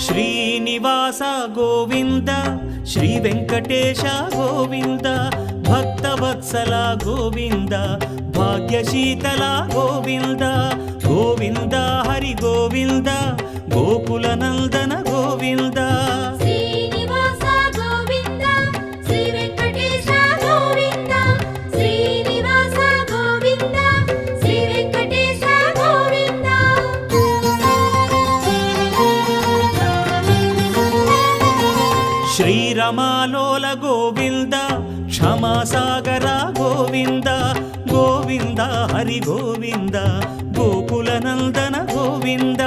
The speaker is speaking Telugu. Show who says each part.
Speaker 1: శ్రీనివాస గోవింద శ్రీ వెంకటేశ గోవింద భక్తవత్సల గోవింద భాగ్యశీతల గోవింద గోవింద హరి గోవింద గోకుల నందన గోవింద
Speaker 2: శ్రీనివాస గోవింద శ్రీ వెంకటేశ గోవింద శ్రీనివాస గోవింద శ్రీ వెంకటేశ గోవింద
Speaker 1: శ్రీరమాలోల గోవింద క్షమాసాగర గోవింద గోవింద హరి గోవింద గోకుల నందన గోవింద